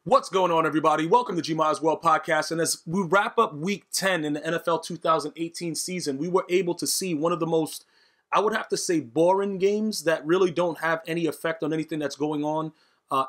What's going on, everybody? Welcome to G-Miles World Podcast. And as we wrap up Week 10 in the NFL 2018 season, we were able to see one of the most, I would have to say, boring games that really don't have any effect on anything that's going on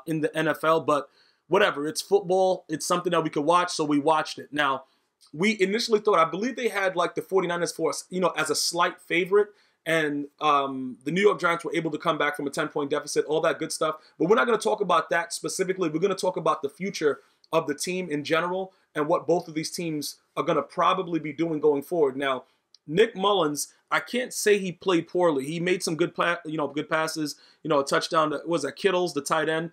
in the NFL. But whatever, it's football. It's something that we could watch, so we watched it. Now, we initially thought, I believe they had like the 49ers for us, as a slight favorite. And the New York Giants were able to come back from a 10-point deficit, all that good stuff. But we're not going to talk about that specifically. We're going to talk about the future of the team in general and what both of these teams are going to probably be doing going forward. Now, Nick Mullins, I can't say he played poorly. He made some good passes, a touchdown to, Kittles, the tight end.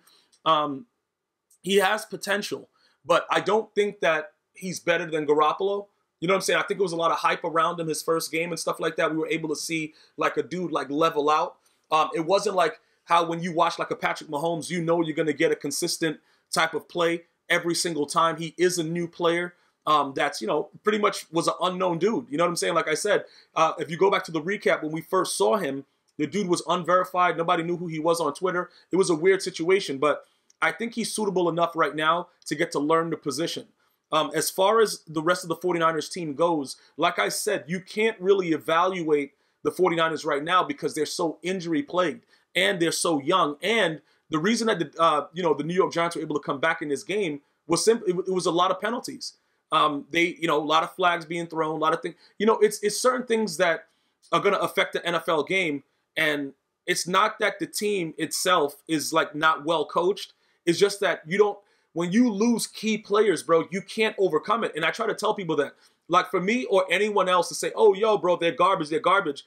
He has potential, but I don't think that he's better than Garoppolo. You know what I'm saying? I think it was a lot of hype around him his first game and stuff like that. We were able to see like a dude like level out. It wasn't like how when you watch like a Patrick Mahomes, you're going to get a consistent type of play every single time. He is a new player that's, pretty much was an unknown dude. You know what I'm saying? Like I said, if you go back to the recap, when we first saw him, the dude was unverified. Nobody knew who he was on Twitter. It was a weird situation, but I think he's suitable enough right now to get to learn the position. As far as the rest of the 49ers team goes, like I said, you can't really evaluate the 49ers right now because they're so injury-plagued and they're so young. And the reason that the New York Giants were able to come back in this game was simply it was a lot of penalties. A lot of flags being thrown, a lot of things. It's certain things that are going to affect the NFL game, and it's not that the team itself is like not well coached. It's just that when you lose key players, bro, you can't overcome it. And I try to tell people that, like for me or anyone else to say, oh, yo, bro, they're garbage.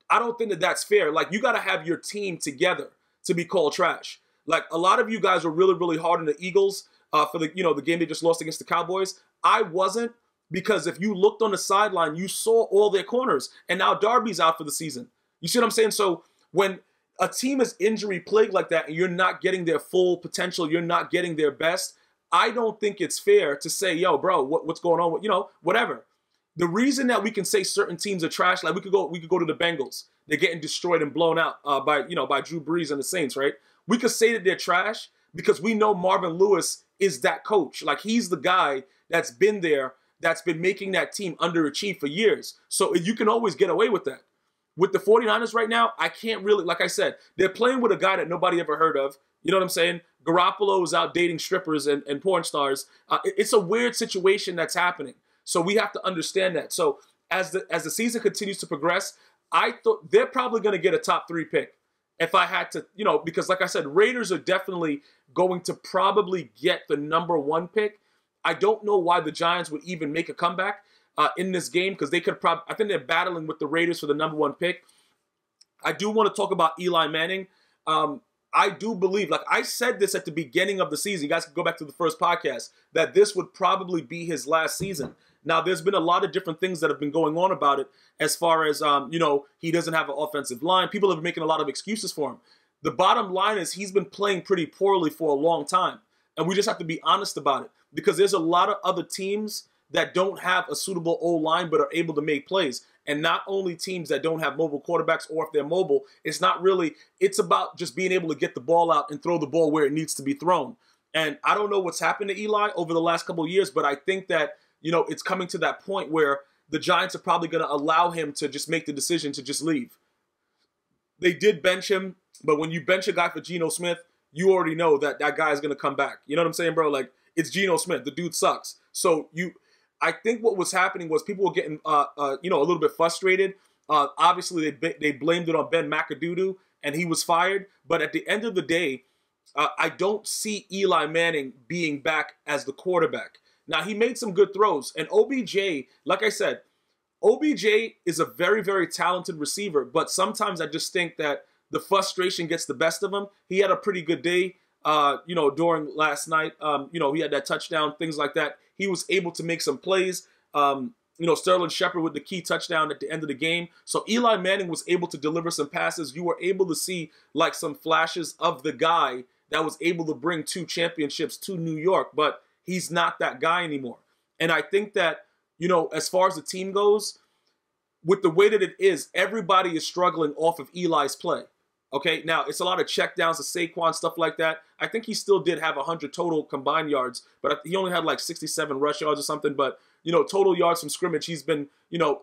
I don't think that that's fair. Like, you got to have your team together to be called trash. Like, a lot of you guys were really, really hard on the Eagles for the game they just lost against the Cowboys. I wasn't, because if you looked on the sideline, you saw all their corners. And now Darby's out for the season. You see what I'm saying? So when a team is injury plagued like that and you're not getting their full potential, you're not getting their best, I don't think it's fair to say, yo, bro, what's going on? Whatever. The reason that we can say certain teams are trash, like we could go to the Bengals. They're getting destroyed and blown out by Drew Brees and the Saints, right? We could say that they're trash because we know Marvin Lewis is that coach. Like, he's the guy that's been there, that's been making that team underachieve for years. So you can always get away with that. With the 49ers right now, I can't really, like I said, they're playing with a guy that nobody ever heard of. You know what I'm saying? Garoppolo is out dating strippers and porn stars. It's a weird situation that's happening. So we have to understand that. So as the season continues to progress, I thought they're probably going to get a top 3 pick. If I had to, because like I said, Raiders are definitely going to probably get the number 1 pick. I don't know why the Giants would even make a comeback in this game, because they could I think they're battling with the Raiders for the number 1 pick. I do want to talk about Eli Manning. I do believe, like I said this at the beginning of the season, you guys can go back to the first podcast, that this would probably be his last season. Now, there's been a lot of different things that have been going on about it as far as, he doesn't have an offensive line. People have been making a lot of excuses for him. The bottom line is he's been playing pretty poorly for a long time. And we just have to be honest about it, because there's a lot of other teams that don't have a suitable O-line but are able to make plays. And not only teams that don't have mobile quarterbacks, or if they're mobile, it's about just being able to get the ball out and throw the ball where it needs to be thrown. And I don't know what's happened to Eli over the last couple of years, but I think that, it's coming to that point where the Giants are probably going to allow him to just make the decision to just leave. They did bench him, but when you bench a guy for Geno Smith, you already know that that guy is going to come back. You know what I'm saying, bro? Like, it's Geno Smith. The dude sucks. So I think what was happening was people were getting, a little bit frustrated. Obviously, they blamed it on Ben McAdoo, and he was fired. But at the end of the day, I don't see Eli Manning being back as the quarterback. Now, he made some good throws. And OBJ, like I said, OBJ is a very, very talented receiver. But sometimes I just think that the frustration gets the best of him. He had a pretty good day, during last night. He had that touchdown, things like that. He was able to make some plays. Sterling Shepard with the key touchdown at the end of the game. So Eli Manning was able to deliver some passes. You were able to see like some flashes of the guy that was able to bring 2 championships to New York, but he's not that guy anymore. And I think that, as far as the team goes, with the way that it is, everybody is struggling off of Eli's play. Okay, now it's a lot of checkdowns to Saquon, stuff like that. I think he still did have 100 total combined yards, but he only had like 67 rush yards or something. But, total yards from scrimmage, he's been,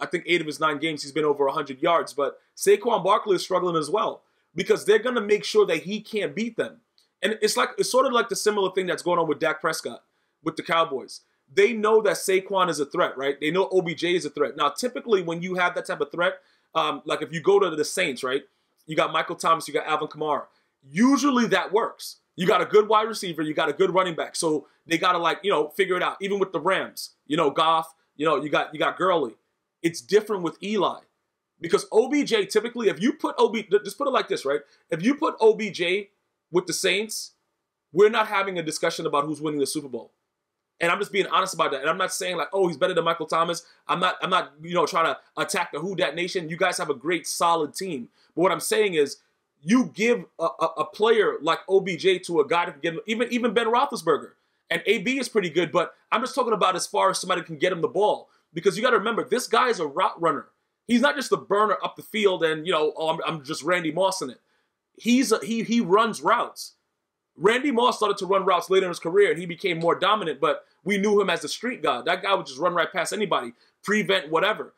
I think 8 of his 9 games, he's been over 100 yards. But Saquon Barkley is struggling as well because they're going to make sure that he can't beat them. And it's sort of like the similar thing that's going on with Dak Prescott with the Cowboys. They know that Saquon is a threat, right? They know OBJ is a threat. Now, typically when you have that type of threat, like if you go to the Saints, right? You got Michael Thomas, you got Alvin Kamara. Usually that works. You got a good wide receiver, you got a good running back. So they got to figure it out. Even with the Rams, Goff, you got Gurley. It's different with Eli. Because OBJ, typically, if you put just put it like this, right? If you put OBJ with the Saints, we're not having a discussion about who's winning the Super Bowl. And I'm just being honest about that. And I'm not saying like, oh, he's better than Michael Thomas. I'm not trying to attack the Who Dat Nation. You guys have a great, solid team. But what I'm saying is, you give a player like OBJ to a guy that can get him, even Ben Roethlisberger. And AB is pretty good, but I'm just talking about as far as somebody can get him the ball. Because you got to remember, this guy is a route runner. He's not just a burner up the field and, I'm just Randy Moss in it. He runs routes. Randy Moss started to run routes later in his career, and he became more dominant, but we knew him as the street god. That guy would just run right past anybody, prevent whatever.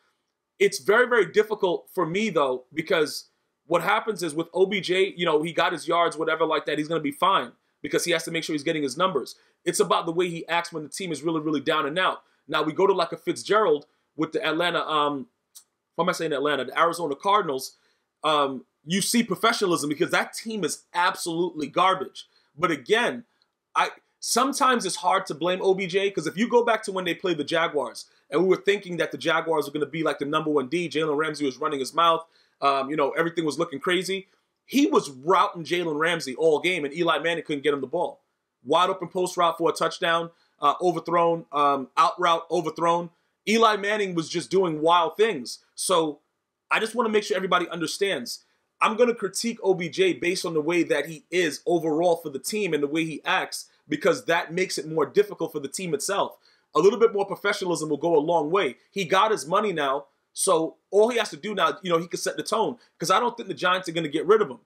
It's very, very difficult for me, though, because what happens is with OBJ, he got his yards, whatever like that, he's going to be fine because he has to make sure he's getting his numbers. It's about the way he acts when the team is really, really down and out. Now, we go to like a Fitzgerald with the the Arizona Cardinals. You see professionalism because that team is absolutely garbage. But again, sometimes it's hard to blame OBJ because if you go back to when they played the Jaguars and we were thinking that the Jaguars were going to be like the #1 D, Jalen Ramsey was running his mouth, everything was looking crazy. He was routing Jalen Ramsey all game, and Eli Manning couldn't get him the ball. Wide open post route for a touchdown, overthrown, out route, overthrown. Eli Manning was just doing wild things. So I just want to make sure everybody understands. I'm going to critique OBJ based on the way that he is overall for the team and the way he acts because that makes it more difficult for the team itself. A little bit more professionalism will go a long way. He got his money now, so all he has to do now, he can set the tone because I don't think the Giants are going to get rid of him.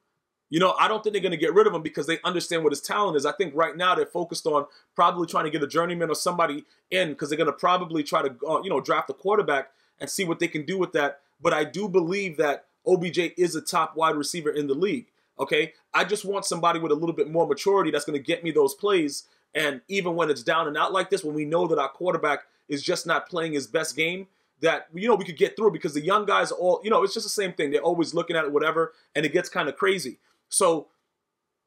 I don't think they're going to get rid of him because they understand what his talent is. I think right now they're focused on probably trying to get a journeyman or somebody in because they're going to probably try to, draft a quarterback and see what they can do with that. But I do believe that OBJ is a top wide receiver in the league, okay? I just want somebody with a little bit more maturity that's going to get me those plays. And even when it's down and out like this, when we know that our quarterback is just not playing his best game, that, we could get through because the young guys are all, it's just the same thing. They're always looking at it, whatever, and it gets kind of crazy. So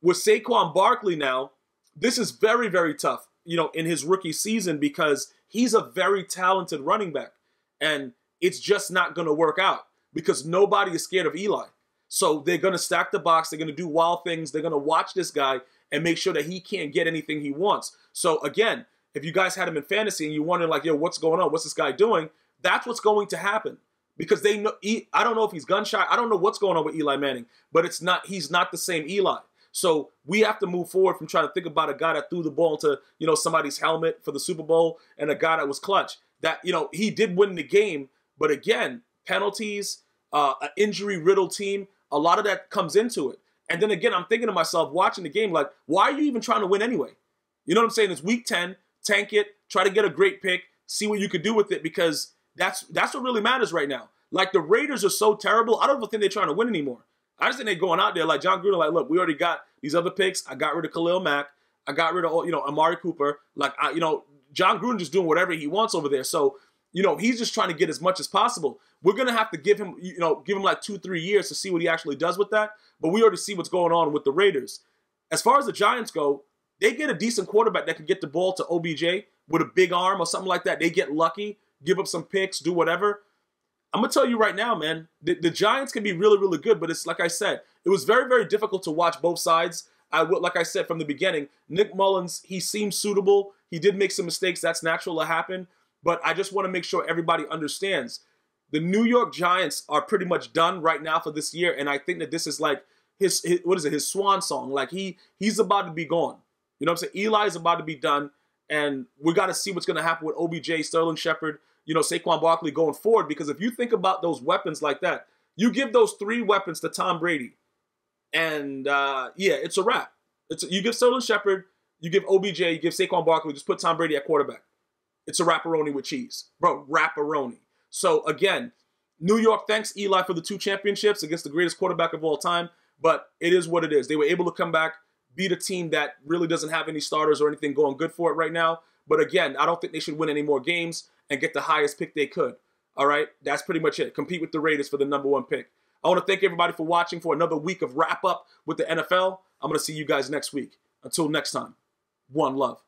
with Saquon Barkley now, this is very, very tough, in his rookie season because he's a very talented running back. And it's just not going to work out. Because nobody is scared of Eli. So they're going to stack the box. They're going to do wild things. They're going to watch this guy and make sure that he can't get anything he wants. So again, if you guys had him in fantasy and you're wondering like, yo, what's going on? What's this guy doing? That's what's going to happen. Because they know, I don't know if he's gun shy. I don't know what's going on with Eli Manning. But he's not the same Eli. So we have to move forward from trying to think about a guy that threw the ball into, somebody's helmet for the Super Bowl and a guy that was clutch. That, he did win the game. But again, penalties, an injury-riddled team, a lot of that comes into it. And then again, I'm thinking to myself, watching the game, like, why are you even trying to win anyway? You know what I'm saying? It's week 10, tank it, try to get a great pick, see what you could do with it because that's what really matters right now. Like, the Raiders are so terrible, I don't even think they're trying to win anymore. I just think they're going out there like John Gruden, like, look, we already got these other picks. I got rid of Khalil Mack. I got rid of, Amari Cooper. Like, John Gruden just doing whatever he wants over there. So, he's just trying to get as much as possible. We're going to have to give him, like 2-3 years to see what he actually does with that. But we already see what's going on with the Raiders. As far as the Giants go, they get a decent quarterback that can get the ball to OBJ with a big arm or something like that. They get lucky, give up some picks, do whatever. I'm going to tell you right now, man, the Giants can be really, really good. But it's like I said, it was very, very difficult to watch both sides. Like I said from the beginning, Nick Mullins, he seemed suitable. He did make some mistakes. That's natural to happen. But I just want to make sure everybody understands the New York Giants are pretty much done right now for this year. And I think that this is like his swan song. Like he's about to be gone. You know what I'm saying? Eli's about to be done. And we got to see what's going to happen with OBJ, Sterling Shepard, Saquon Barkley going forward. Because if you think about those weapons like that, you give those 3 weapons to Tom Brady. And, yeah, it's a wrap. You give Sterling Shepard, you give OBJ, you give Saquon Barkley, just put Tom Brady at quarterback. It's a wrapperoni with cheese. Bro, wrapperoni. So, again, New York thanks Eli for the 2 championships against the greatest quarterback of all time, but it is what it is. They were able to come back, beat a team that really doesn't have any starters or anything going good for it right now. But again, I don't think they should win any more games and get the highest pick they could. All right? That's pretty much it. Compete with the Raiders for the #1 pick. I want to thank everybody for watching for another week of wrap-up with the NFL. I'm going to see you guys next week. Until next time, one love.